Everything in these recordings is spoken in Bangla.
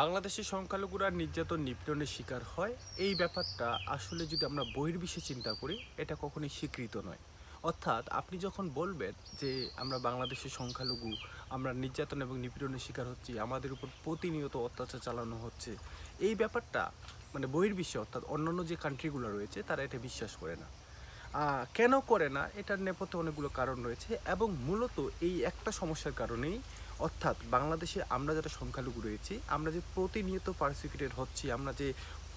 বাংলাদেশের সংখ্যালঘুরা নির্যাতন নিপীড়নের শিকার হয়, এই ব্যাপারটা আসলে যদি আমরা বহির্বিশ্বে চিন্তা করি, এটা কখনোই স্বীকৃত নয়। অর্থাৎ আপনি যখন বলবেন যে আমরা বাংলাদেশের সংখ্যালঘু, আমরা নির্যাতন এবং নিপীড়নের শিকার হচ্ছি, আমাদের উপর প্রতিনিয়ত অত্যাচার চালানো হচ্ছে, এই ব্যাপারটা মানে বহির্বিশ্বে অর্থাৎ অন্যান্য যে কান্ট্রিগুলো রয়েছে তারা এটা বিশ্বাস করে না। কেন করে না, এটার নেপথ্যে অনেকগুলো কারণ রয়েছে এবং মূলত এই একটা সমস্যার কারণেই, অর্থাৎ বাংলাদেশে আমরা যারা সংখ্যালঘু রয়েছি, আমরা যে প্রতিনিয়ত পারসিকিউটেড হচ্ছি, আমরা যে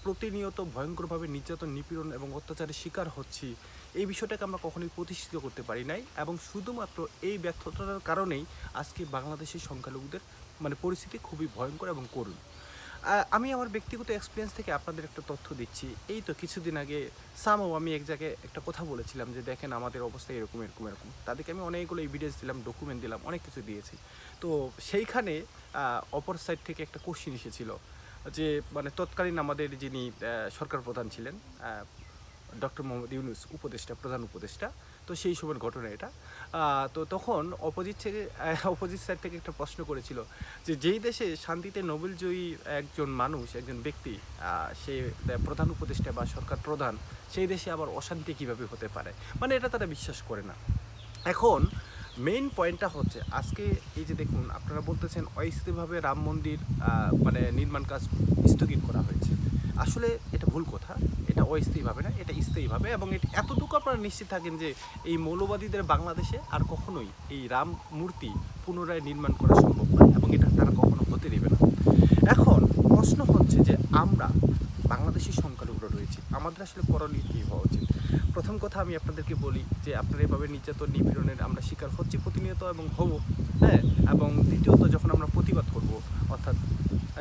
প্রতিনিয়ত ভয়ঙ্করভাবে নির্যাতন নিপীড়ন এবং অত্যাচারের শিকার হচ্ছি, এই বিষয়টাকে আমরা কখনোই প্রতিষ্ঠিত করতে পারি নাই এবং শুধুমাত্র এই ব্যর্থতার কারণেই আজকে বাংলাদেশের সংখ্যালঘুদের মানে পরিস্থিতি খুবই ভয়ঙ্কর এবং করুণ। আমি আমার ব্যক্তিগত এক্সপিরিয়েন্স থেকে আপনাদের একটা তথ্য দিচ্ছি। এই তো কিছুদিন আগে আমি এক জায়গায় একটা কথা বলেছিলাম যে দেখেন আমাদের অবস্থা এরকম এরকম এরকম। তাদেরকে আমি অনেকগুলো এভিডেন্স দিলাম, ডকুমেন্ট দিলাম, অনেক কিছু দিয়েছি। তো সেইখানে অপর সাইড থেকে একটা কোশ্চিন এসেছিল যে মানে তৎকালীন আমাদের যিনি সরকার প্রধান ছিলেন, ডক্টর মোহাম্মদ ইউনুস, উপদেষ্টা, প্রধান উপদেষ্টা। তো সেই সময়ের ঘটনা এটা। তো তখন অপোজিট সাইড থেকে একটা প্রশ্ন করেছিল যে যেই দেশে শান্তিতে নোবেলজয়ী একজন মানুষ, একজন ব্যক্তি, সে প্রধান উপদেষ্টা বা সরকার প্রধান, সেই দেশে আবার অশান্তি কিভাবে হতে পারে, মানে এটা তারা বিশ্বাস করে না। এখন মেইন পয়েন্টটা হচ্ছে আজকে এই যে দেখুন, আপনারা বলতেছেন অস্থায়ীভাবে রাম মন্দির মানে নির্মাণ কাজ স্থগিত করা হয়েছে। আসলে এটা ভুল কথা। এটা অস্থায়ীভাবে না, এটা স্থায়ীভাবে। এবং এটা এতটুকু আপনারা নিশ্চিত থাকেন যে এই মৌলবাদীদের বাংলাদেশে আর কখনোই এই রাম মূর্তি পুনরায় নির্মাণ করা সম্ভব নয় এবং এটা তারা কখনো হতে দেবে না। এখন প্রশ্ন হচ্ছে যে আমরা বাংলাদেশি সংখ্যালঘুরা রয়েছি, আমাদের আসলে করণীয় কী হওয়া উচিত? প্রথম কথা আমি আপনাদেরকে বলি যে আপনারা এভাবে নির্যাতন নিপীড়নের আমরা শিকার হচ্ছি প্রতিনিয়ত এবং হব, হ্যাঁ। এবং দ্বিতীয়ত যখন আমরা প্রতিবাদ করব, অর্থাৎ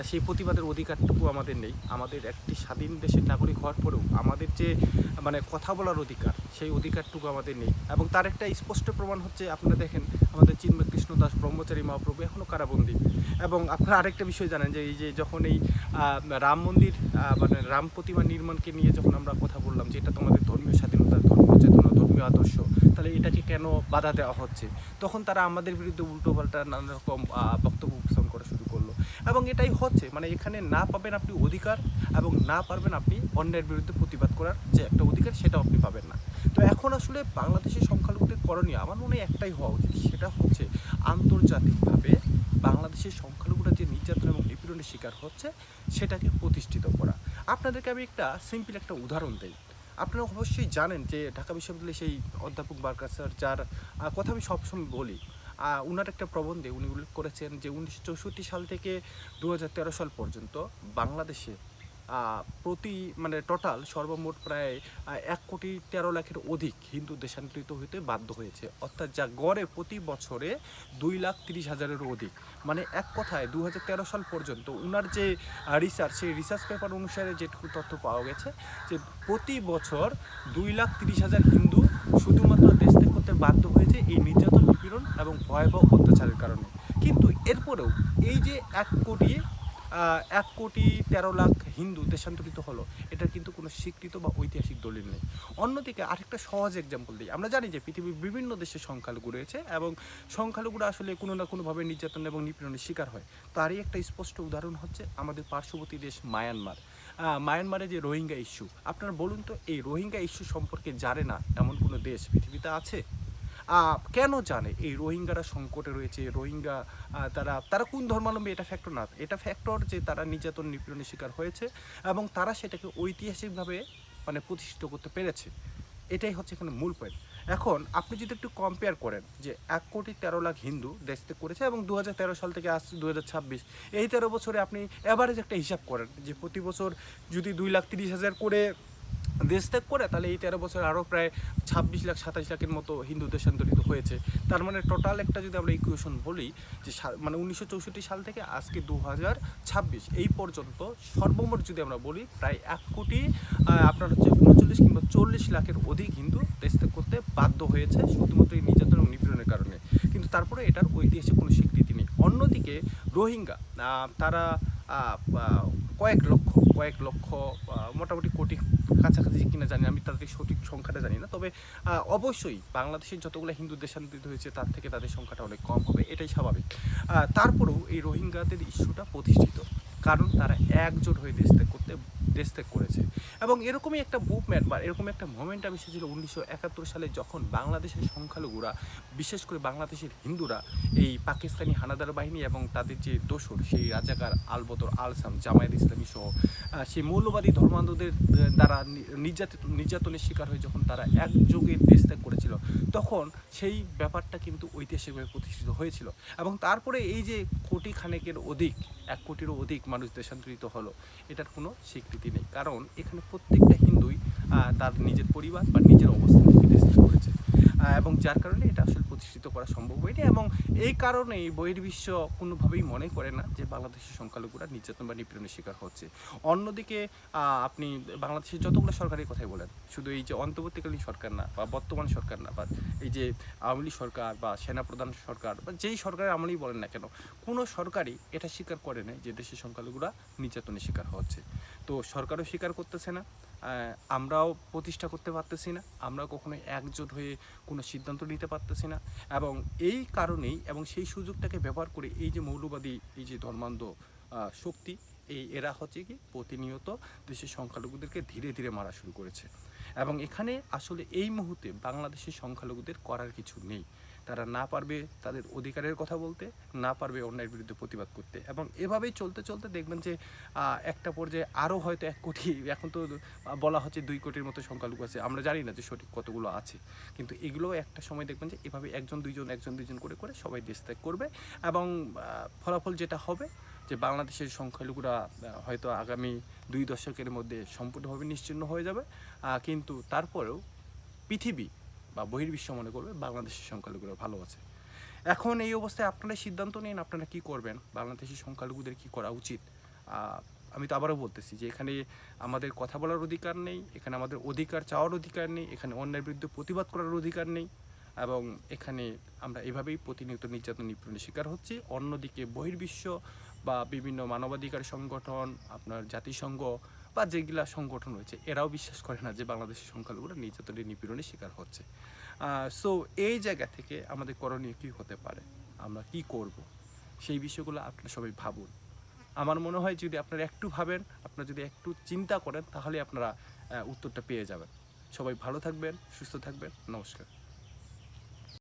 সেই প্রতিবাদের অধিকারটুকু আমাদের নেই। আমাদের একটি স্বাধীন দেশের নাগরিক হওয়ার পরেও আমাদের যে মানে কথা বলার অধিকার, সেই অধিকারটুকু আমাদের নেই। এবং তার একটা স্পষ্ট প্রমাণ হচ্ছে, আপনারা দেখেন আমাদের চিন্ময় কৃষ্ণ দাস ব্রহ্মচারী মহাপ্রভু এখনও কারাবন্দী। এবং আপনারা আরেকটা বিষয় জানেন যে এই যে যখন এই রাম মন্দির মানে রাম প্রতিমা নির্মাণকে নিয়ে যখন আমরা কথা বললাম যে এটা তোমাদের ধর্মীয় স্বাধীনতা, ধর্মীয় চেতনা, ধর্মীয় আদর্শ, তাহলে এটাকে কেন বাধা দেওয়া হচ্ছে, তখন তারা আমাদের বিরুদ্ধে উল্টোপাল্টা নানা রকম বক্তব্য উপস্থাপন করা শুরু করলো। এবং এটাই হচ্ছে, মানে এখানে না পাবেন আপনি অধিকার এবং না পারবেন আপনি অন্যের বিরুদ্ধে প্রতিবাদ করার যে একটা অধিকার, সেটাও আপনি পাবেন না। তো এখন আসলে বাংলাদেশের সংখ্যালঘুদের করণীয় আমার মনে হয় একটাই হওয়া উচিত, সেটা হচ্ছে আন্তর্জাতিকভাবে বাংলাদেশের সংখ্যালঘুরা যে নির্যাতন এবং নিপীড়নের শিকার হচ্ছে সেটাকে প্রতিষ্ঠিত করা। আপনাদেরকে আমি একটা সিম্পল একটা উদাহরণ দিই। আপনারা অবশ্যই জানেন যে ঢাকা বিশ্ববিদ্যালয়ে সেই অধ্যাপক বারকার স্যার, যার কথা আমি সবসময় বলি, উনার একটা প্রবন্ধে উনি উল্লেখ করেছেন যে 1964 সাল থেকে 2013 সাল পর্যন্ত বাংলাদেশে প্রতি মানে টোটাল সর্বমোট প্রায় 1,13,00,000-এর অধিক হিন্দু দেশান্তরিত হতে বাধ্য হয়েছে। অর্থাৎ যা গড়ে প্রতি বছরে 2,30,000-এরও অধিক। মানে এক কথায় 2013 সাল পর্যন্ত উনার যে রিসার্চ, সেই রিসার্চ পেপার অনুসারে যেটুকু তথ্য পাওয়া গেছে যে প্রতি বছর 2,30,000 হিন্দু শুধুমাত্র দেশ ত্যাগ করতে বাধ্য হয়েছে এই নির্যাতন নিপীড়ন এবং ভয়াবহ অত্যাচারের কারণে। কিন্তু এরপরেও এই যে 1,13,00,000 হিন্দু দেশান্তরিত হলো, এটার কিন্তু কোনো স্বীকৃত বা ঐতিহাসিক দলিল নেই। অন্যদিকে আরেকটা সহজ এক্সাম্পল দিই, আমরা জানি যে পৃথিবীর বিভিন্ন দেশে সংখ্যালঘু রয়েছে এবং সংখ্যালঘুরা আসলে কোনো না কোনোভাবে নির্যাতন এবং নিপীড়নের শিকার হয়। তারই একটা স্পষ্ট উদাহরণ হচ্ছে আমাদের পার্শ্ববর্তী দেশ মায়ানমার। মায়ানমারে যে রোহিঙ্গা ইস্যু, আপনারা বলুন তো, এই রোহিঙ্গা ইস্যু সম্পর্কে জানে না এমন কোনো দেশ পৃথিবীতে আছে? কেন জানে এই রোহিঙ্গারা সংকটে রয়েছে? রোহিঙ্গা তারা তারা কোন ধর্মাবলম্বী এটা ফ্যাক্টর না, এটা ফ্যাক্টর যে তারা নির্যাতন নিপীড়নের শিকার হয়েছে এবং তারা সেটাকে ঐতিহাসিকভাবে মানে প্রতিষ্ঠিত করতে পেরেছে। এটাই হচ্ছে এখানে মূল পয়েন্ট। এখন আপনি যদি একটু কম্পেয়ার করেন যে 1,13,00,000 হিন্দু দেশ ত্যাগ করেছে এবং 2013 সাল থেকে আজ 2026, এই 13 বছরে আপনি অ্যাভারেজ একটা হিসাব করেন যে প্রতি বছর যদি 2,30,000 করে দেশ ত্যাগ করে, তাহলে এই 13 বছর আরও প্রায় 26,00,000-27,00,000-এর মতো হিন্দু দেশান্তরিত হয়েছে। তার মানে টোটাল একটা যদি আমরা ইকুয়েশন বলি যে মানে 1964 সাল থেকে আজকে 2026 এই পর্যন্ত সর্বমোট যদি আমরা বলি প্রায় 1,00,00,000 আপনার হচ্ছে 39 কিংবা 40 লাখের অধিক হিন্দু দেশ ত্যাগ করতে বাধ্য হয়েছে শুধুমাত্র এই নির্যাতন এবং নিপীড়নের কারণে। কিন্তু তারপরে এটার ঐতিহাসিক কোনো স্বীকৃতি নেই। অন্যদিকে রোহিঙ্গা, তারা কয়েক লক্ষ মোটামুটি কোটি কাছাকাছি কিনা জানি, আমি তাদের সঠিক সংখ্যাটা জানি না। তবে অবশ্যই বাংলাদেশের যতগুলো হিন্দু দেশান্তরিত হয়েছে তার থেকে তাদের সংখ্যাটা অনেক কম হবে, এটাই স্বাভাবিক। তারপরেও এই রোহিঙ্গাদের ইস্যুটা প্রতিষ্ঠিত। কারণ তারা একজোট হয়ে দেশ ত্যাগ করেছে। এবং এরকমই একটা মুভমেন্ট বা এরকম একটা মোমেন্টাম এসেছিল 1971 সালে, যখন বাংলাদেশের সংখ্যালঘুরা, বিশেষ করে বাংলাদেশের হিন্দুরা, এই পাকিস্তানি হানাদার বাহিনী এবং তাদের যে দোসর সেই রাজাকার আলবদর আলসাম, জামায়াত ইসলামী সহ সেই মৌলবাদী ধর্মান্ধদের দ্বারা নির্যাতনের শিকার হয়ে যখন তারা একযোগে দেশ ত্যাগ করেছিল, তখন সেই ব্যাপারটা কিন্তু ঐতিহাসিকভাবে প্রতিষ্ঠিত হয়েছিল। এবং তারপরে এই যে কোটি খানেকের অধিক, 1 কোটিরও অধিক মানুষ দেশান্তরিত হলো, এটার কোনো স্বীকৃতি নেই, কারণ এখানে প্রত্যেকটা হিন্দুই তার নিজের পরিবার বা নিজের অবস্থান থেকে দেশ ত্যাগ করেছে। এবং যার কারণে এটা আসলে প্রতিষ্ঠিত করা সম্ভব হয়নি। এবং এই কারণেই বহির্বিশ্ব কোনোভাবেই মনে করে না যে বাংলাদেশের সংখ্যালঘুরা নির্যাতন বা নিপীড়নের শিকার হচ্ছে। অন্যদিকে আপনি বাংলাদেশের যতগুলো সরকারের কথাই বলেন, শুধু এই যে অন্তর্বর্তীকালীন সরকার না বা বর্তমান সরকার না, বা এই যে আওয়ামী লীগ সরকার বা সেনাপ্রধান সরকার বা যেই সরকারের আমলেই বলেন না কেন, কোনো সরকারই এটা স্বীকার করে না যে দেশের সংখ্যালঘুরা নির্যাতনের শিকার হচ্ছে। তো সরকারও স্বীকার করতেছে না, আমরাও প্রতিষ্ঠা করতে পারতেছি না, আমরা কখনোই একজোট হয়ে কোনো সিদ্ধান্ত নিতে পারতেছি না। এবং এই কারণেই, এবং সেই সুযোগটাকে ব্যবহার করে এই যে মৌলবাদী, এই যে ধর্মান্ধ শক্তি, এরা হচ্ছে কি প্রতিনিয়ত দেশের সংখ্যালঘুদেরকে ধীরে ধীরে মারা শুরু করেছে। এবং এখানে আসলে এই মুহূর্তে বাংলাদেশের সংখ্যালঘুদের করার কিছু নেই। তারা না পারবে তাদের অধিকারের কথা বলতে, না পারবে অন্যায়ের বিরুদ্ধে প্রতিবাদ করতে। এবং এভাবেই চলতে চলতে দেখবেন যে একটা পর্যায়ে আরও হয়তো 1 কোটি, এখন তো বলা হচ্ছে 2 কোটির মতো সংখ্যালঘু আছে, আমরা জানি না যে সঠিক কতগুলো আছে, কিন্তু এগুলো একটা সময় দেখবেন যে এভাবে একজন দুইজন করে করে সবাই দেশ ত্যাগ করবে। এবং ফলাফল যেটা হবে যে বাংলাদেশের সংখ্যালঘুরা হয়তো আগামী 2 দশকের মধ্যে সম্পূর্ণভাবে নিশ্চিহ্ন হয়ে যাবে। কিন্তু তারপরেও পৃথিবী বা বহির্বিশ্ব মনে করবে বাংলাদেশের সংখ্যালঘুরা ভালো আছে। এখন এই অবস্থায় আপনারা সিদ্ধান্ত নিন, আপনারা কি করবেন, বাংলাদেশের সংখ্যালঘুদের কি করা উচিত। আমি তো আবারও বলতেছি যে এখানে আমাদের কথা বলার অধিকার নেই, এখানে আমাদের অধিকার চাওয়ার অধিকার নেই, এখানে অন্যায়ের বিরুদ্ধে প্রতিবাদ করার অধিকার নেই। এবং এখানে আমরা এভাবেই প্রতিনিয়ত নির্যাতন নিপীড়নের শিকার হচ্ছি। অন্যদিকে বহির্বিশ্ব বা বিভিন্ন মানবাধিকার সংগঠন, আপনার জাতিসংঘ বা যেগুলা সংগঠন রয়েছে, এরাও বিশ্বাস করে না যে বাংলাদেশের সংখ্যালঘুরা নির্যাতনের নিপীড়নের শিকার হচ্ছে। সো এই জায়গা থেকে আমাদের করণীয় কী হতে পারে, আমরা কি করব, সেই বিষয়গুলো আপনারা সবাই ভাবুন। আমার মনে হয় যদি আপনারা একটু ভাবেন, আপনারা যদি একটু চিন্তা করেন, তাহলে আপনারা উত্তরটা পেয়ে যাবেন। সবাই ভালো থাকবেন, সুস্থ থাকবেন। নমস্কার।